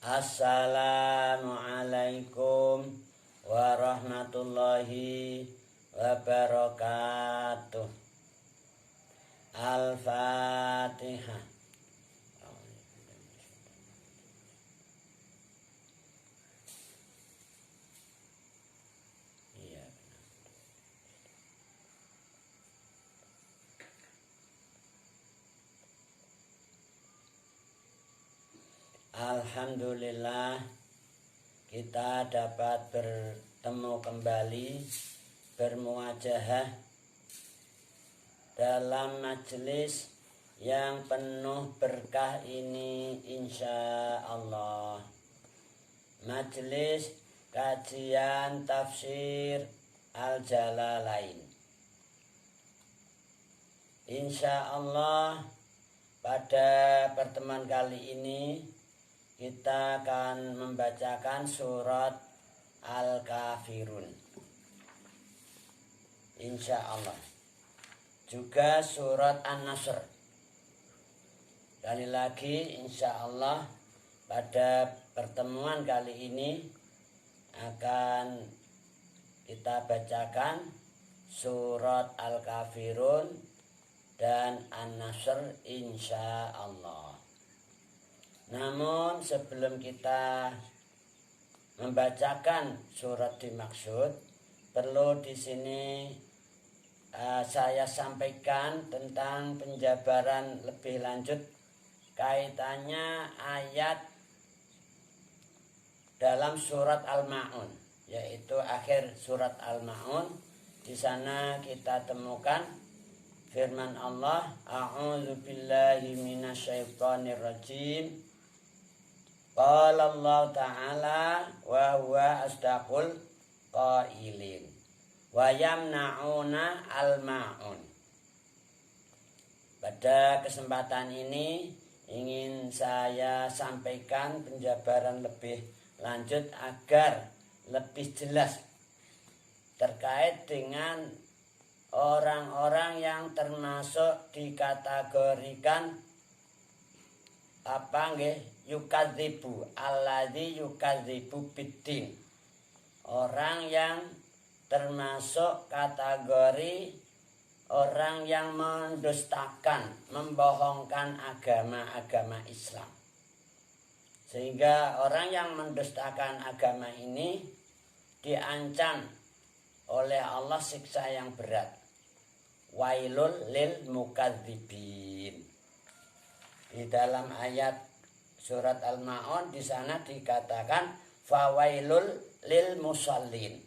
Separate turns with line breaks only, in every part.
Assalamualaikum warahmatullahi wabarakatuh. Al-Fatihah. Alhamdulillah kita dapat bertemu kembali, bermuajahah dalam majelis yang penuh berkah ini insya Allah. Majelis kajian tafsir Al-Jalalain. Insya Allah pada pertemuan kali ini kita akan membacakan surat Al-Kafirun, insya Allah. Juga surat An-Nasr. Kali lagi insya Allah pada pertemuan kali ini akan kita bacakan surat Al-Kafirun dan An-Nasr insya Allah. Namun sebelum kita membacakan surat dimaksud, perlu di sini saya sampaikan tentang penjabaran lebih lanjut kaitannya ayat dalam surat Al-Ma'un, yaitu akhir surat Al-Ma'un. Di sana kita temukan firman Allah, A'udzubillahi minasyaitonirrajim. Qala Allah Ta'ala wa huwa asdaqul qailin wa yamna'una al-ma'un. Pada kesempatan ini ingin saya sampaikan penjabaran lebih lanjut agar lebih jelas terkait dengan orang-orang yang termasuk dikategorikan yukadzibu, alladzi yukadzibu biddin. Orang yang termasuk kategori orang yang mendustakan, membohongkan agama Islam. Sehingga orang yang mendustakan agama ini diancam oleh Allah siksa yang berat. Wailul lil mukadzibin. Di dalam ayat surat Al-Ma'un di sana dikatakan fawailul lil musallin.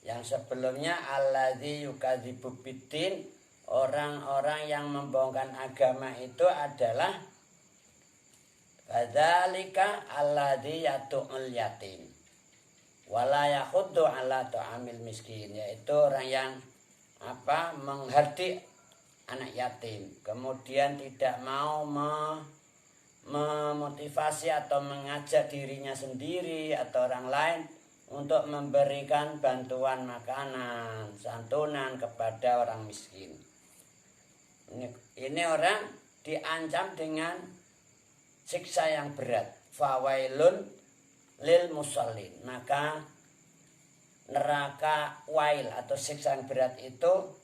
Yang sebelumnya alladzi yukadzibu biddin, orang-orang yang membohongkan agama itu adalah kadzalika alladzi yatu'ul yatim wala yakhuddu ala ta'amil miskin, yaitu orang yang menghardik anak yatim, kemudian tidak mau memotivasi atau mengajak dirinya sendiri atau orang lain untuk memberikan bantuan makanan, santunan kepada orang miskin. Ini orang diancam dengan siksa yang berat. Fawailun lil musallin. Maka neraka wail atau siksa yang berat itu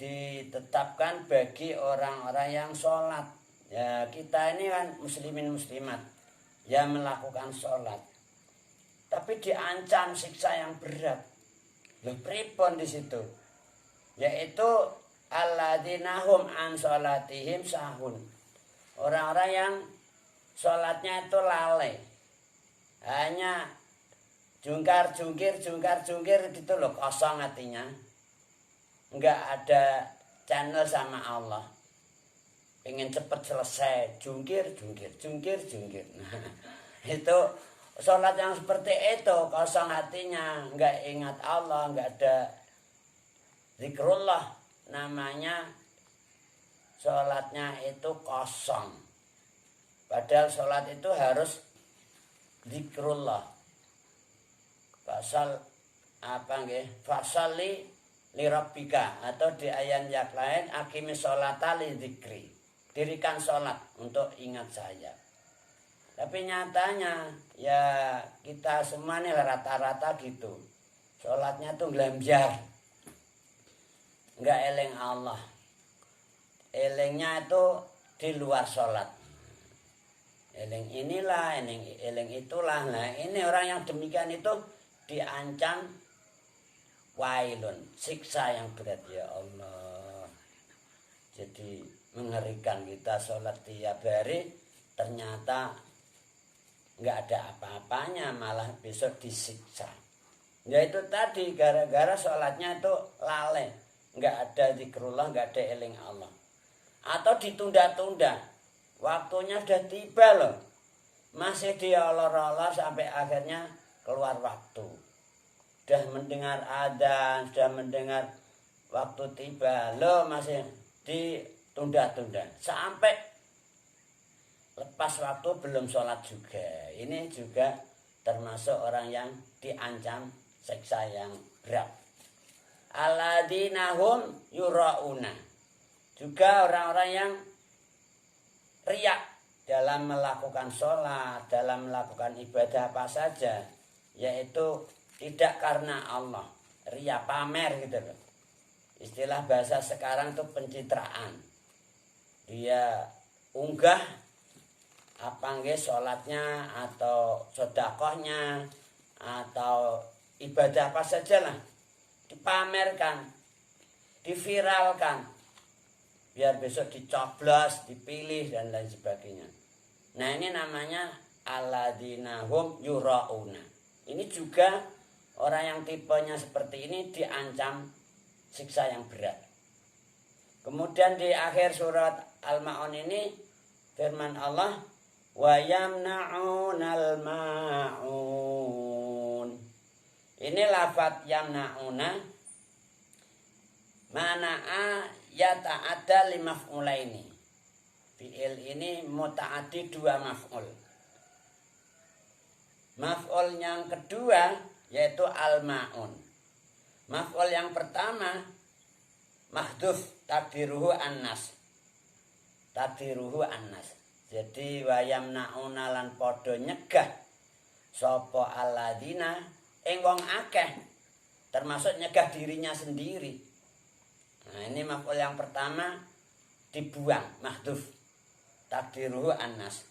ditetapkan bagi orang-orang yang sholat. Ya, kita ini kan muslimin muslimat yang melakukan sholat, tapi diancam siksa yang berat. Loh, pripun di situ? Yaitu alladzina hum an sholatihim sahun. Orang-orang yang sholatnya itu lalai, hanya jungkar-jungkir gitu loh, kosong hatinya. Enggak ada channel sama Allah. Pengen cepet selesai, jungkir. Nah, itu sholat yang seperti itu, kosong hatinya, enggak ingat Allah, enggak ada zikrullah. Namanya sholatnya itu kosong. Padahal sholat itu harus zikrullah. Fasali lirabbika, atau di ayat yang lain aqimis sholata li dzikri, dirikan sholat untuk ingat saya. Tapi nyatanya ya kita semua nih rata-rata gitu. Sholatnya tuh gelamjar. Enggak eling Allah. Elingnya itu di luar sholat. Eling inilah, eling itulah. Nah ini orang yang demikian itu diancam wailun, siksa yang berat ya Allah. Jadi mengerikan kita sholat tiap hari ternyata nggak ada apa-apanya, malah besok disiksa. Ya itu tadi gara-gara sholatnya itu lalai, nggak ada zikrullah, nggak ada eling Allah, atau ditunda-tunda, waktunya sudah tiba loh, masih diolor-olor sampai akhirnya keluar waktu. Sudah mendengar adzan, sudah mendengar waktu tiba, loh masih ditunda-tunda sampai lepas waktu belum sholat juga. Ini juga termasuk orang yang diancam siksa yang berat. Alladzina hum yura'una, juga orang-orang yang riak dalam melakukan sholat, dalam melakukan ibadah apa saja, yaitu tidak karena Allah, riak pamer gitu loh. Istilah bahasa sekarang itu pencitraan. Dia unggah apa nggih sholatnya atau sedekahnya atau ibadah apa saja lah, dipamerkan, diviralkan, biar besok dicoblos, dipilih dan lain sebagainya. Nah ini namanya alladzina hum yura'una. Ini juga orang yang tipenya seperti ini diancam siksa yang berat. Kemudian di akhir surat Al-Ma'un ini firman Allah, wa yamna'unal ma'un. Ini lafaz yamna'una mana'a yata'adda li maf'ulaini. Fi'il ini muta'addi dua maf'ul. Maf'ul yang kedua yaitu al-ma'un. Maf'ul yang pertama mahdhuf takdiruhu annas. Takdiruhu annas. Jadi wayam nauna lan podo nyegah sopo alladzina ing wong akeh, termasuk nyegah dirinya sendiri. Nah ini maf'ul yang pertama dibuang, mahdhuf takdiruhu annas.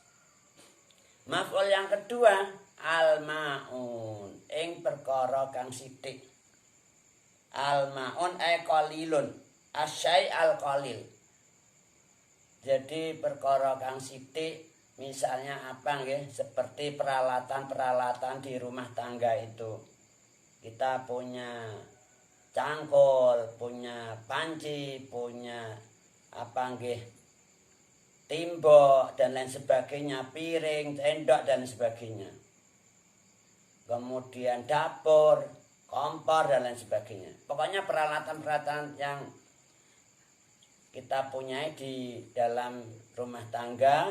Maf'ul yang kedua al-ma'un ing perkara kang sithik. Al-ma'un ay qalilun, asyai al-qalil. Jadi perkara kang sithik, misalnya apa nggih, seperti peralatan-peralatan di rumah tangga itu. Kita punya cangkul, punya panci, punya apa nggih, timbok dan lain sebagainya, piring, sendok dan sebagainya. Kemudian dapur, kompor dan lain sebagainya. Pokoknya peralatan-peralatan yang kita punya di dalam rumah tangga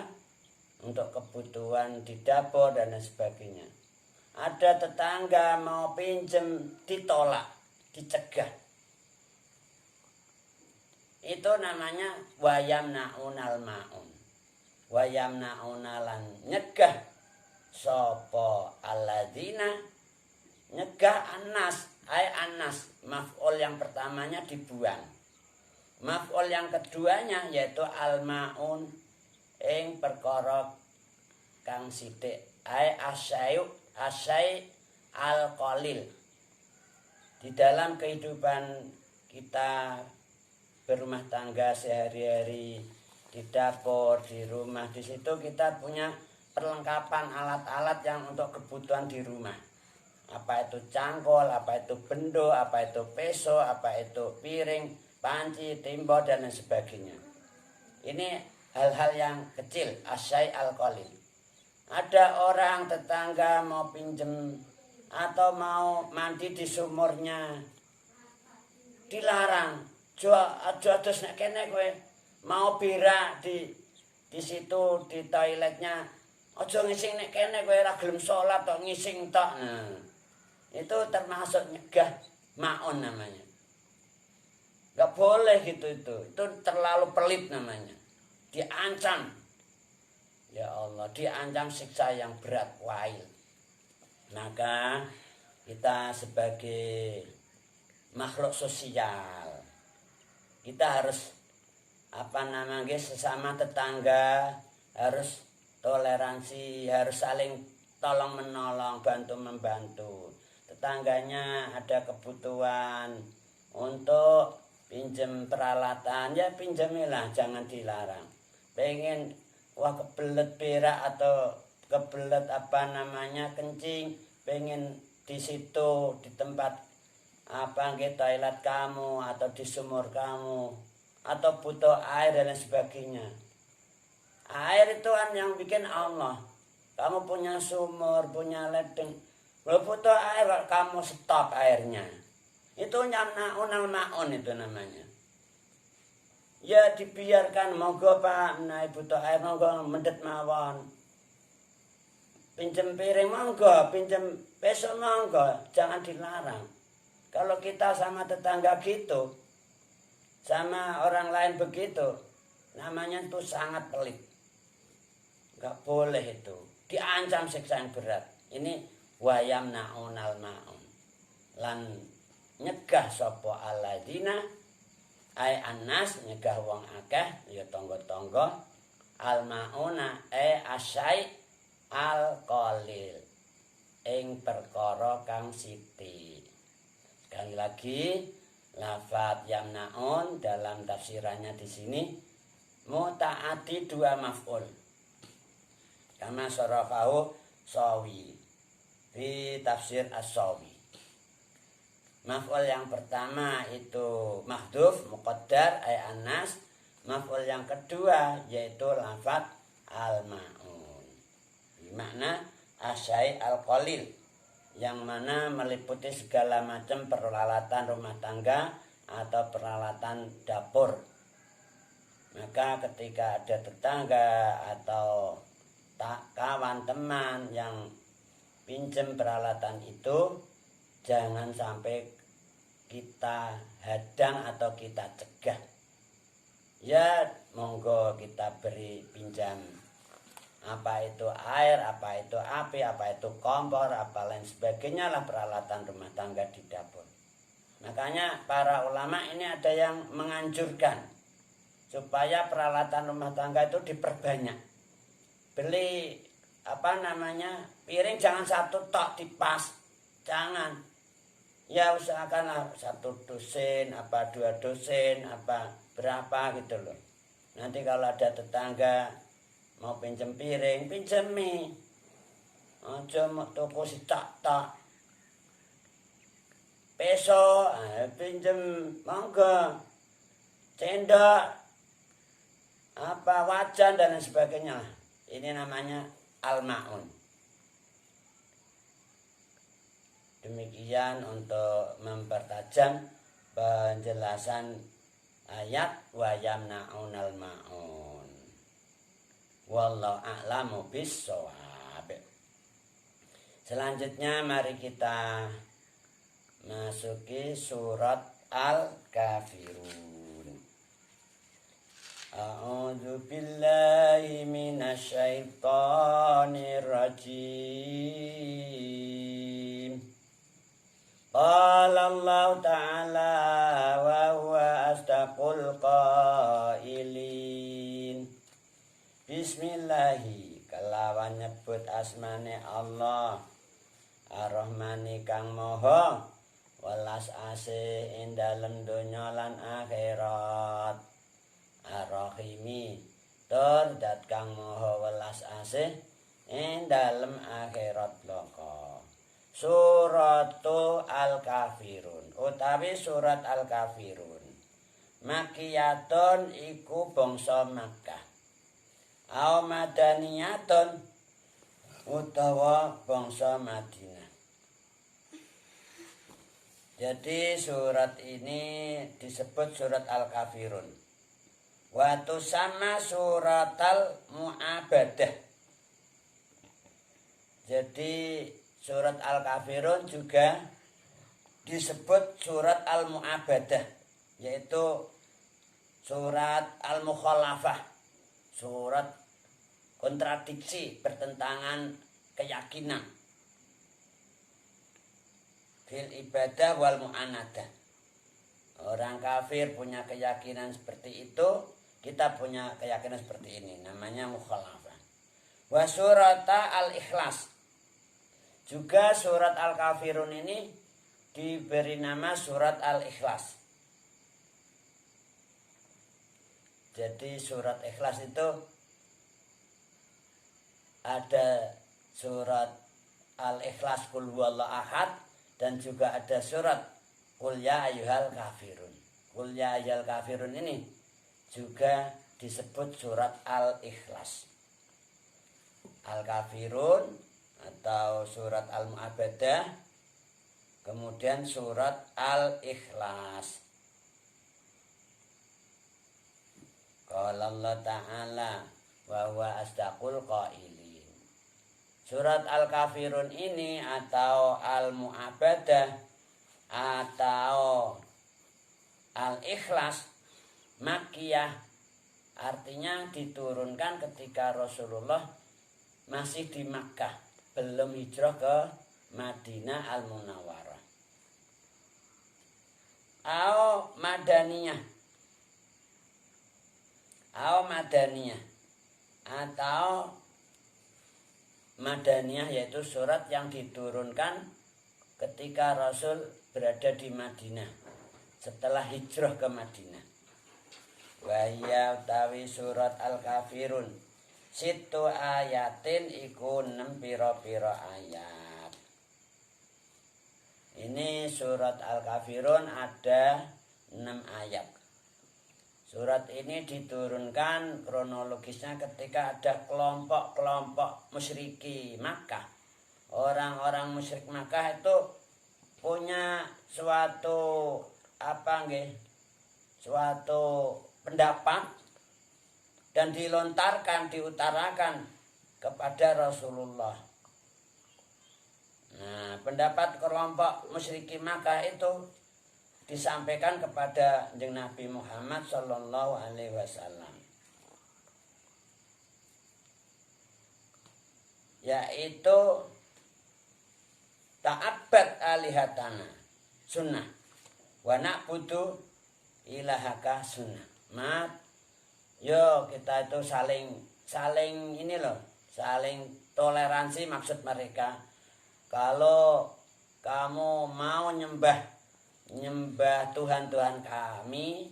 untuk kebutuhan di dapur dan lain sebagainya. Ada tetangga mau pinjem ditolak, dicegah. Itu namanya wayam naunal ma'un. Wayam naunalan nyegah sopo alladzina, nyegah annas, ay annas. Maf'ul yang pertamanya dibuang. Maf'ul yang keduanya yaitu al-ma'un ing perkara kang sithik, ai asyai al-qalil. Di dalam kehidupan kita berumah tangga sehari-hari, di dapur, di rumah, di situ kita punya perlengkapan alat-alat yang untuk kebutuhan di rumah. Apa itu cangkul, apa itu bendo, apa itu peso, apa itu piring, panci, timbok dan lain sebagainya. Ini hal-hal yang kecil, asyai al-qalil. Ada orang tetangga mau pinjem atau mau mandi di sumurnya, dilarang. Aja terus nek kene kowe mau berak di situ di toiletnya, aja ngising nek kene kowe ora gelem salat tok ngising tok. Nah, itu termasuk nyegah ma'un namanya. Gak boleh gitu itu terlalu pelit namanya, diancam. Ya Allah, diancam siksa yang berat wail. Maka kita sebagai makhluk sosial, kita harus sesama tetangga harus toleransi, harus saling tolong menolong, bantu membantu. Tetangganya ada kebutuhan untuk pinjem peralatan, ya pinjemilah, jangan dilarang. Pengen kebelet berak atau kebelet kencing, pengen di situ di tempat toilet kamu atau di sumur kamu atau butuh air dan lain sebagainya. Air itu kan yang bikin Allah. Kamu punya sumur, punya ledeng, kalau butuh air kamu stop airnya. Itu nyamnaun al-ma'un itu namanya. Ya dibiarkan, monggo Pak, butuh air monggo mendet mawon. Pinjem piring monggo, pinjem besok monggo, jangan dilarang. Kalau kita sama tetangga gitu, sama orang lain begitu, namanya itu sangat pelit. Gak boleh itu, diancam siksa yang berat. Ini wayam na'unal ma'un. Lan nyegah sopo aladina, ay anas nyegah wong akeh, ya tonggo-tonggo, al ma'una asyai al qalil, ing perkara kang siti. Sekali lagi, lafadz yamnaun dalam tafsirannya di sini mutaati dua maf'ul. Kama sarafahu Sawi di tafsir As-Sawi. Maf'ul yang pertama itu mahdhuf muqaddar ay anas. Maf'ul yang kedua yaitu lafadz al-ma'un. Bermakna asyai al-qalil, yang mana meliputi segala macam peralatan rumah tangga atau peralatan dapur. Maka ketika ada tetangga atau kawan teman yang pinjam peralatan itu, jangan sampai kita hadang atau kita cegah. Ya monggo kita beri pinjam, apa itu air, apa itu api, apa itu kompor, apa lain sebagainya lah peralatan rumah tangga di dapur. Makanya para ulama ini ada yang menganjurkan supaya peralatan rumah tangga itu diperbanyak. Beli piring jangan satu tok dipas, jangan. Ya usahakanlah 1 dosen, 2 dosen, berapa gitu loh. Nanti kalau ada tetangga mau pinjem piring, pinjemi. Aja mau toko si tak. Peso, pinjem monggo. Cendok, wajan dan lain sebagainya. Ini namanya al-ma'un. Demikian untuk mempertajam penjelasan ayat wa yamna'unal ma'un. Wallahu a'lamu bis-shawab. Selanjutnya mari kita masuki surat Al-Kafirun. A'udzu billahi minasy syaithanir rajim. Qala Allah Ta'ala wa huwa asdaqul qailin. Bismillahi, kelawan nyebut asmane Allah, Ar-Rahmani kang moho, welas asih ing dalem donya lan akhirat. Ar-Rahimi, tur dat kang moho welas asih ing dalem akhirat bloko. Suratu Al-Kafirun, utawi surat Al-Kafirun, Makiyatun iku bangsa Makkah. Au madaniyatun utawa bangsa Madinah. Jadi surat ini disebut surat Al-Kafirun. Wa tusamma suratal mu'abadah. Jadi surat Al-Kafirun juga disebut surat Al-Mu'abadah, yaitu surat Al-Mukhalafah, surat kontradiksi, bertentangan keyakinan. Fil ibadah wal mu'anadah. Orang kafir punya keyakinan seperti itu, kita punya keyakinan seperti ini, namanya mukhalafah. Wa surata al-ikhlas. Juga surat al-kafirun ini diberi nama surat al-ikhlas. Jadi surat ikhlas itu ada surat al-ikhlas qul huwallahu ahad dan juga ada surat qul ya ayyuhal kafirun. Qul ya ayyuhal kafirun ini juga disebut surat al-ikhlas. Al-kafirun atau surat al-mu'abbadah, kemudian surat al-ikhlas. Qala Allah Ta'ala wa huwa asdaqul qailin. Surat al-kafirun ini atau al-mu'abbadah atau al-ikhlas Makkiyah, artinya diturunkan ketika Rasulullah masih di Makkah, belum hijrah ke Madinah al-Munawwarah. Au madaniyah atau madaniyah yaitu surat yang diturunkan ketika Rasul berada di Madinah setelah hijrah ke Madinah. Wahya utawi surat al-kafirun situ ayatin iku 6 pira-pira ayat. Ini surat al-kafirun ada 6 ayat. Surat ini diturunkan kronologisnya ketika ada kelompok-kelompok musyriki Makkah. Orang-orang musyrik Makkah itu punya suatu suatu pendapat dan dilontarkan, diutarakan kepada Rasulullah. Nah, pendapat kelompok musyriki Makkah itu disampaikan kepada Nabi Muhammad sallallahu alaihi wasallam. Yaitu ta'abbad alihatana sunnah wa na'budu ilahaka sunnah. Yo kita itu saling ini loh, saling toleransi maksud mereka. Kalau kamu mau nyembah Tuhan-Tuhan kami,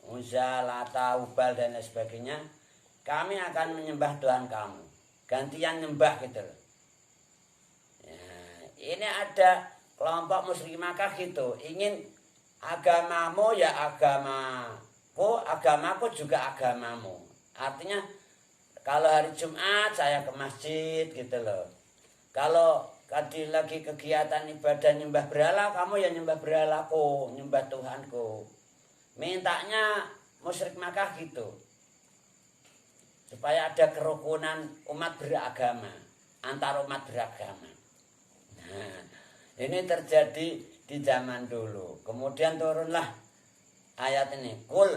Uzza, Lata, Hubal dan lain sebagainya, kami akan menyembah Tuhan kamu. Gantian nyembah gitu loh. Ya, ini ada kelompok musyrik Makkah gitu, ingin agamamu ya agamaku juga agamamu. Artinya kalau hari Jumat saya ke masjid gitu loh. Kalau lagi kegiatan ibadah nyembah berhala, kamu ya nyembah berhalaku, nyembah Tuhanku. Mintanya musyrik Makkah gitu. Supaya ada kerukunan umat beragama, antar umat beragama. Nah, ini terjadi di zaman dulu. Kemudian turunlah ayat ini, Qul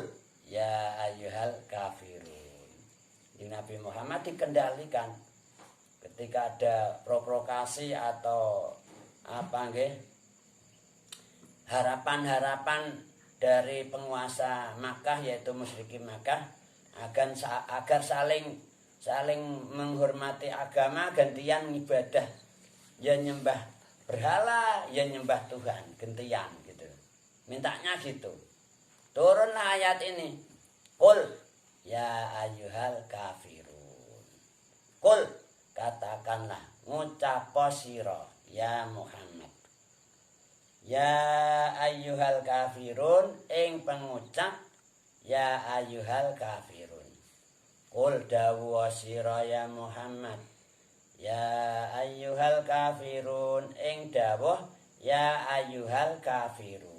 ya ayyuhal kafirun. Di Nabi Muhammad dikendalikan ketika ada provokasi atau harapan-harapan dari penguasa Makkah yaitu musyrikin Makkah agar saling menghormati agama, gantian ibadah, ya nyembah berhala, ya nyembah Tuhan, gantian gitu. Mintanya gitu. Turunlah ayat ini. Qul ya ayyuhal kafirun. Qul, katakanlah, ngucapo sira ya Muhammad. Ya ayyuhal kafirun, ing pengucap ya ayyuhal kafirun. Qul dawuh sira ya Muhammad. Ya ayyuhal kafirun, ing dawuh ya ayyuhal kafirun.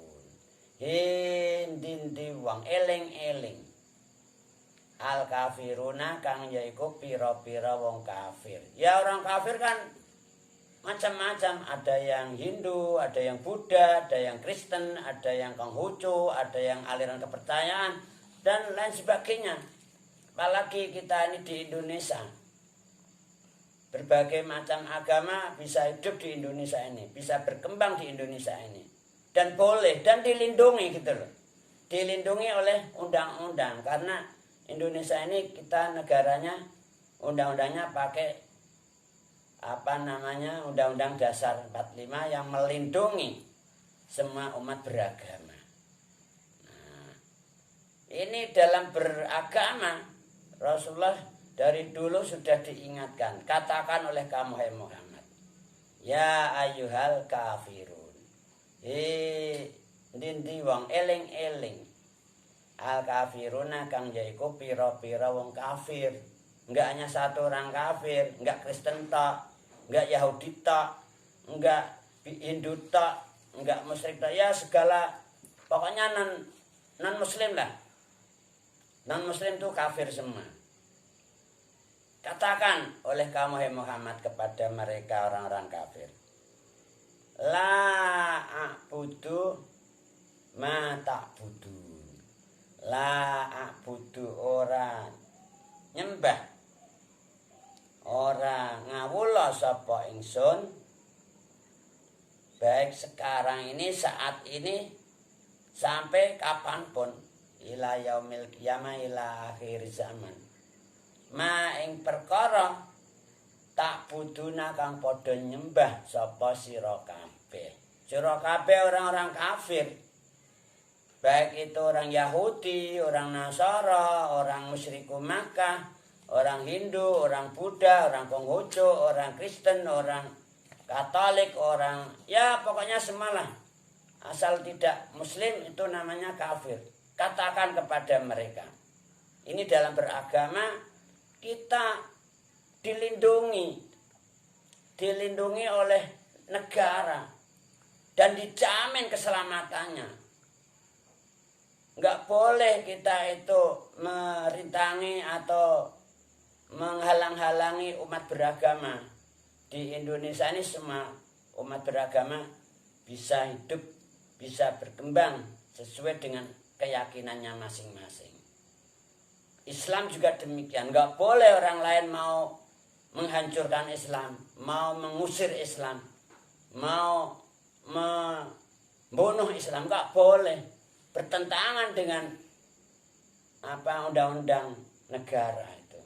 Hindindi wong eling-eling al kafiruna kang yaiku pira-pira wong kafir. Ya orang kafir kan macam-macam, ada yang Hindu, ada yang Buddha, ada yang Kristen, ada yang Konghucu, ada yang aliran kepercayaan dan lain sebagainya. Apalagi kita ini di Indonesia, berbagai macam agama bisa hidup di Indonesia ini, bisa berkembang di Indonesia ini, dan boleh dan dilindungi gitu loh, dilindungi oleh undang-undang. Karena Indonesia ini kita negaranya undang-undangnya pakai Undang-Undang Dasar 45 yang melindungi semua umat beragama. Nah, ini dalam beragama Rasulullah dari dulu sudah diingatkan. Katakan oleh kamu hai Muhammad, ya ayyuhal kafirun. Ndi wong eling-eling. Al kafiruna kang yaiku pira-pira wong kafir. Enggak hanya satu orang kafir, enggak Kristen tok, enggak Yahudi tok, enggak Hindu tok, enggak musyrik tok, ya segala pokoknya non muslim lah. Non muslim itu kafir semua. Katakan oleh kamu hai Muhammad kepada mereka orang-orang kafir, la a'budu ma ta'budun. La a'budu ora nyembah, ora ngawula sapa ingsun, baik sekarang ini, saat ini, sampai kapanpun, ila yaumil qiyamah, ila akhir zaman. Ma ing perkara tak buduna kang padha nyembah sapa sira kabeh. Sira kabeh orang-orang kafir. Baik itu orang Yahudi, orang Nasara, orang musyriku Makkah, orang Hindu, orang Buddha, orang Konghucu, orang Kristen, orang Katolik, orang ya pokoknya semalah. Asal tidak muslim itu namanya kafir. Katakan kepada mereka. Ini dalam beragama kita dilindungi oleh negara dan dijamin keselamatannya. Enggak boleh kita itu merintangi atau menghalang-halangi umat beragama. Di Indonesia ini semua umat beragama bisa hidup, bisa berkembang sesuai dengan keyakinannya masing-masing. Islam juga demikian. Enggak boleh orang lain mau menghancurkan Islam, mau mengusir Islam, mau membunuh Islam. Enggak boleh. Bertentangan dengan undang-undang negara itu.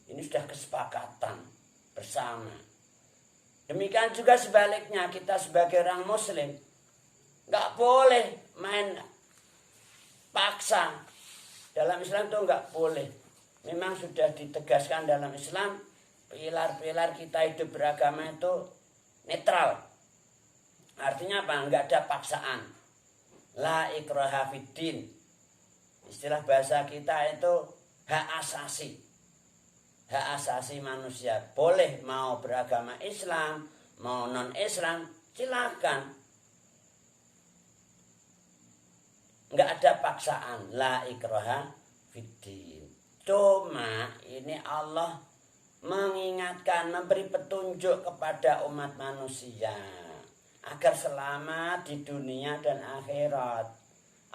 Ini sudah kesepakatan bersama. Demikian juga sebaliknya, kita sebagai orang muslim enggak boleh main paksa. Dalam Islam itu enggak boleh. Memang sudah ditegaskan dalam Islam, pilar-pilar kita hidup beragama itu netral. Artinya apa? Enggak ada paksaan. La ikraha fiddin. Istilah bahasa kita itu hak asasi. Hak asasi manusia. Boleh mau beragama Islam, mau non-Islam, silakan. Enggak ada paksaan, la ikraha fiddin. Cuma ini Allah mengingatkan, memberi petunjuk kepada umat manusia agar selamat di dunia dan akhirat.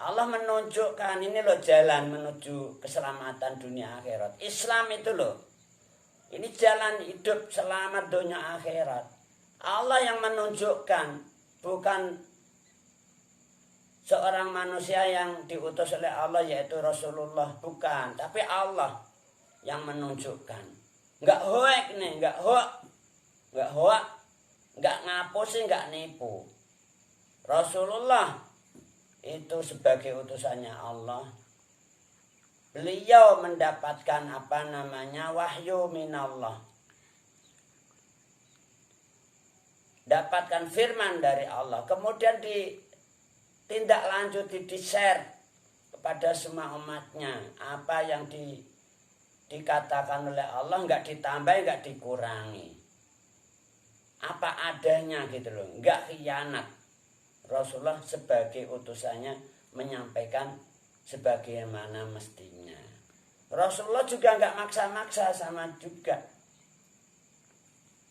Allah menunjukkan ini loh jalan menuju keselamatan dunia akhirat. Islam itu loh. Ini jalan hidup selamat dunia akhirat. Allah yang menunjukkan, bukan seorang manusia yang diutus oleh Allah yaitu Rasulullah, bukan, tapi Allah yang menunjukkan. Enggak hoak nih, enggak hoak, enggak ngapusi, enggak nipu. Rasulullah itu sebagai utusannya Allah. Beliau mendapatkan wahyu minallah. Dapatkan firman dari Allah. Kemudian tindak lanjut di-share kepada semua umatnya. Apa yang dikatakan oleh Allah enggak ditambah, enggak dikurangi. Apa adanya gitu loh, enggak khianat. Rasulullah sebagai utusannya menyampaikan sebagaimana mestinya. Rasulullah juga enggak maksa-maksa sama juga.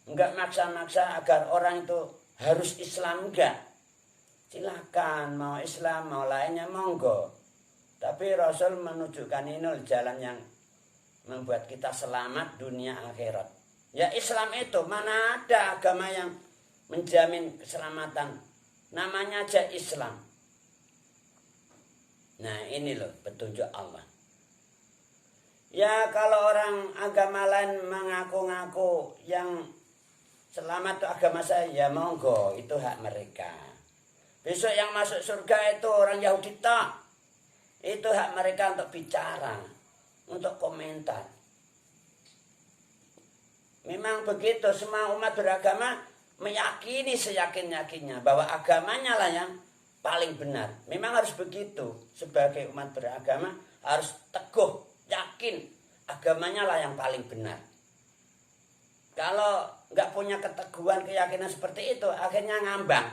Enggak maksa-maksa agar orang itu harus Islam, enggak. Silakan mau Islam mau lainnya monggo. Tapi Rasul menunjukkan ini jalan yang membuat kita selamat dunia akhirat. Ya Islam itu, mana ada agama yang menjamin keselamatan. Namanya aja Islam. Nah ini loh petunjuk Allah. Ya kalau orang agama lain mengaku-ngaku yang selamat itu agama saya, ya monggo, itu hak mereka. Besok yang masuk surga itu orang Yahudi tak. Itu hak mereka untuk bicara, untuk komentar. Memang begitu, semua umat beragama meyakini seyakin-yakinnya bahwa agamanya lah yang paling benar. Memang harus begitu. Sebagai umat beragama harus teguh, yakin agamanya lah yang paling benar. Kalau nggak punya keteguhan, keyakinan seperti itu, akhirnya ngambang.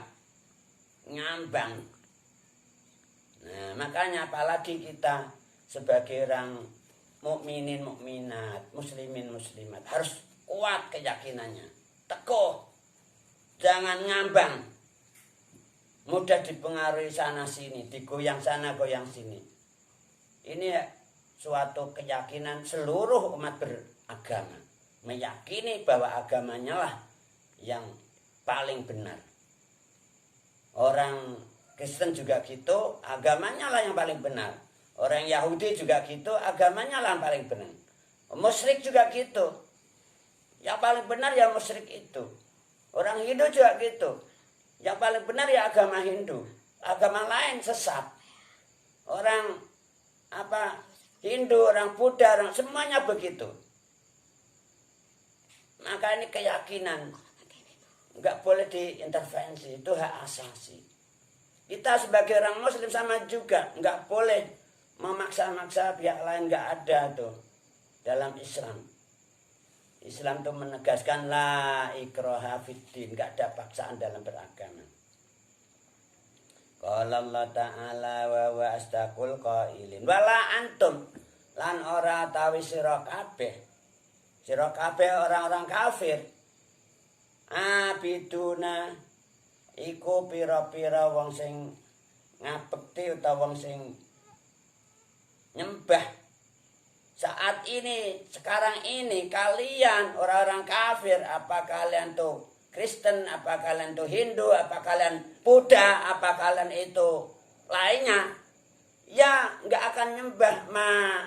Nah, makanya apalagi kita sebagai orang mukminin mukminat, muslimin muslimat harus kuat keyakinannya, teguh, jangan ngambang, mudah dipengaruhi sana sini, digoyang sana goyang sini. Ini suatu keyakinan seluruh umat beragama, meyakini bahwa agamanya lah yang paling benar. Orang Kristen juga gitu, agamanya lah yang paling benar. Orang Yahudi juga gitu, agamanya lah yang paling benar. Musyrik juga gitu, yang paling benar ya musyrik itu. Orang Hindu juga gitu, yang paling benar ya agama Hindu. Agama lain sesat. Orang Hindu, orang Buddha, orang semuanya begitu. Maka ini keyakinan nggak boleh diintervensi, itu hak asasi. Kita sebagai orang Muslim sama juga nggak boleh memaksa-maksa pihak lain, nggak ada tuh dalam Islam. Islam itu menegaskan la ikraha fiddin, nggak ada paksaan dalam beragama. Qala Allah Ta'ala wa astaqul qailin wala antum lan ora tawi sira kabeh orang-orang kafir abiduna iku pira-pira wong sing ngabekti utawa wong sing nyembah. Saat ini, sekarang ini kalian orang-orang kafir, apa kalian tuh Kristen, apa kalian tuh Hindu, apa kalian Buddha, apa kalian itu lainnya, ya nggak akan nyembah ma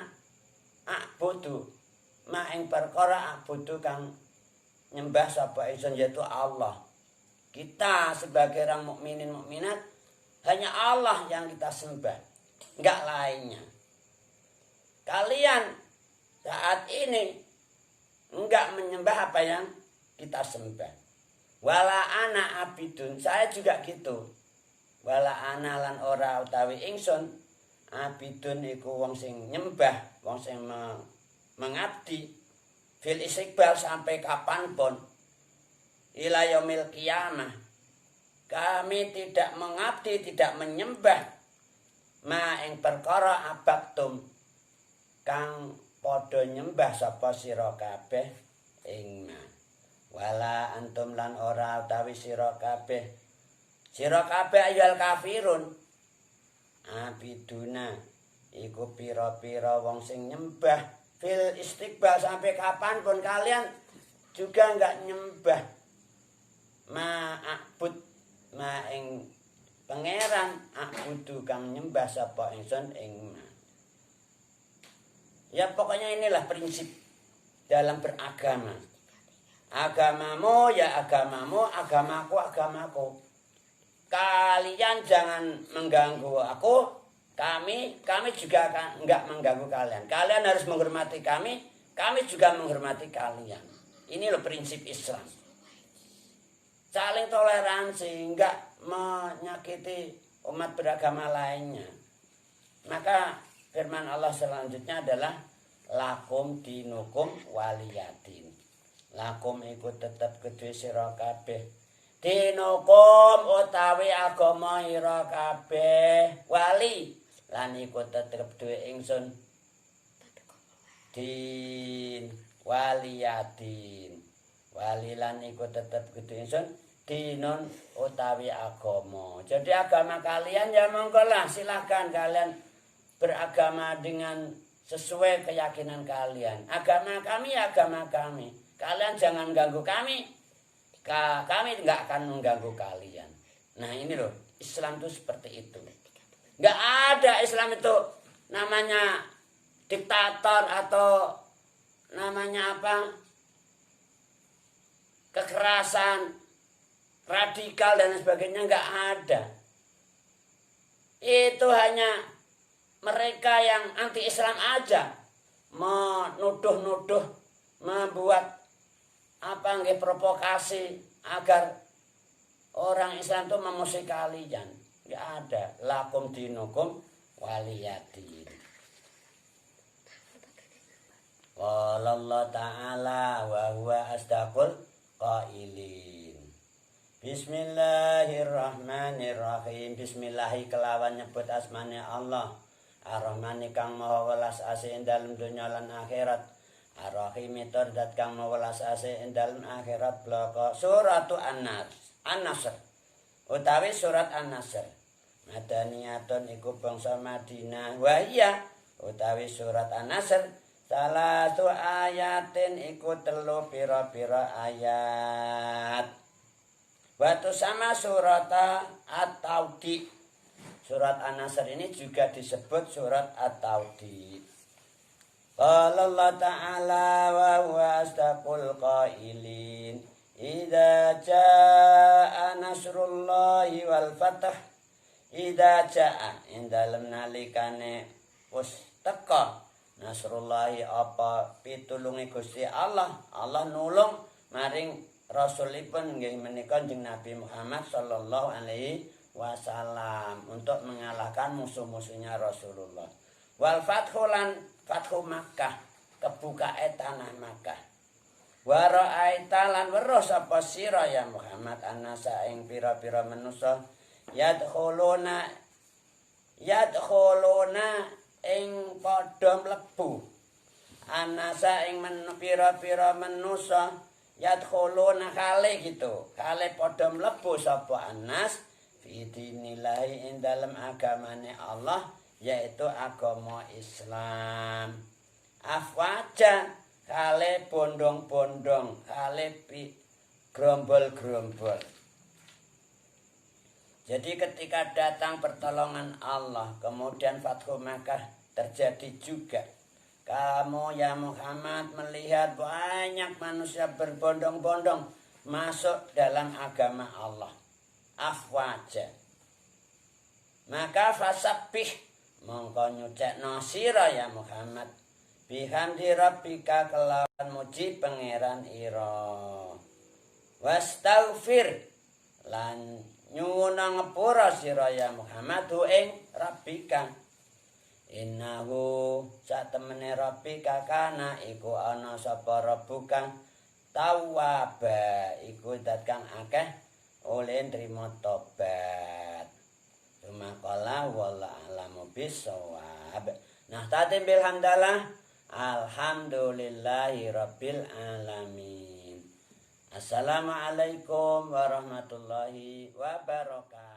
ing perkara abudu kang nyembah sapa ingsun yaitu Allah. Kita sebagai orang mukminin mukminat hanya Allah yang kita sembah, nggak lainnya. Kalian saat ini enggak menyembah apa yang kita sembah. Wala ana abidun, saya juga gitu. Wala ana lan ora utawi ingsun abidun iku wong sing nyembah, wong sing mengabdi fil istiqbal sampai kapanpun ila yaumil qiyamah. Kami tidak mengabdi, tidak menyembah ma ing perkara abaktum kang padha nyembah sapa sira kabeh ing wala antum lan ora utawi sira kabeh ayyuhal kafirun abiduna iku pira-pira wong sing nyembah fil istiqbal sampai kapanpun kalian juga enggak nyembah ma'abud ma ing pangeran abudu kang nyembah sapa ingsun ing. Ya pokoknya inilah prinsip dalam beragama. Agamamu ya agamamu, agamaku agamaku. Kalian jangan mengganggu aku, kami juga enggak mengganggu kalian. Kalian harus menghormati kami juga menghormati kalian. Ini loh prinsip Islam. Saling toleransi, enggak menyakiti umat beragama lainnya. Maka firman Allah selanjutnya adalah lakum dinukum waliyadin. Lakum iku tetep kedue sira kabeh. Dinukum utawi agama ira kabeh. Wali lan iku tetep duwe ingsun. Din waliyadin. Wali lan iku tetep kedue ingsun. Dinun utawi agama. Jadi agama kalian ya monggo lah, silakan kalian beragama dengan sesuai keyakinan kalian. Agama kami ya agama kami. kalian jangan ganggu kami. Kami nggak akan mengganggu kalian. Nah ini loh, Islam itu seperti itu. Nggak ada Islam itu namanya diktator atau namanya apa, kekerasan, radikal dan sebagainya, nggak ada. Itu hanya mereka yang anti Islam aja menuduh-nuduh, membuat apa nggih provokasi agar orang Islam itu memusuhi kalian. Nggak ada. Lakum dinukum waliyadin. Qala Allah Ta'ala wa huwa asdaqul qailin. Bismillahirrahmanirrahim. Bismillahi kelawan nyebut asmane Allah. Ar-Rahmani kang maha welas asih ing dalem donya lan akhirat. Ar-Rahim tur dat kang maha welas asih ing dalem akhirat bloko. Suratu An-Nasr. Utawi surat An-Nasr. Madaniyatun iku bangsa Madinah. Wa iya utawi surat An-Nasr salatu ayatin iku telu pira-pira ayat. Batu sama surat At-Taudi. Surat An-Nasr ini juga disebut surat At-Taudi. Qala Allah Ta'ala wa huwa asdaqul qailin. Idza jaa nasrullahi wal fath. Idza jaa ing dalem nalikane wis teka nasrullahi apa pitulunge Gusti Allah. Allah nulung maring rasulipun nggih menika Kanjeng Nabi Muhammad sallallahu alaihi wasallam untuk mengalahkan musuh-musuhnya Rasulullah. Wal fathu lan fathu Makkah, kebukae tanah Makkah. Wa ra'aita lan weruh sapa sira ya Muhammad annasa ing pira-pira manusa yadkhuluna ing padha mlebu. Annasa ing pira-pira manusa yadkhuluna kale gitu. Kale padha mlebu sapa annas fi dinillahi ing dalem agamane Allah, yaitu agama Islam. Afwaja kale bondong-bondong, kale grombol-grombol. Jadi ketika datang pertolongan Allah, kemudian Fathu Makkah terjadi juga. Kamu ya Muhammad melihat banyak manusia berbondong-bondong masuk dalam agama Allah. Afwaja. Maka fasabbih mongko nyucekno sira ya Muhammad bihamdi rabbika kelawan muji pangeran ira. Wastaghfir lan nyuwun ngapura sira ya Muhammad ing rabbika. Innahu satemene rabbika kana iku ana sapa rabbuka tawwaba iku zat kang akeh oleh nrimo tobat. Tumakala wala alamu bisawab. Nah tatim bilhamdalah. Alhamdulillahi rabbil alamin. Assalamualaikum warahmatullahi wabarakatuh.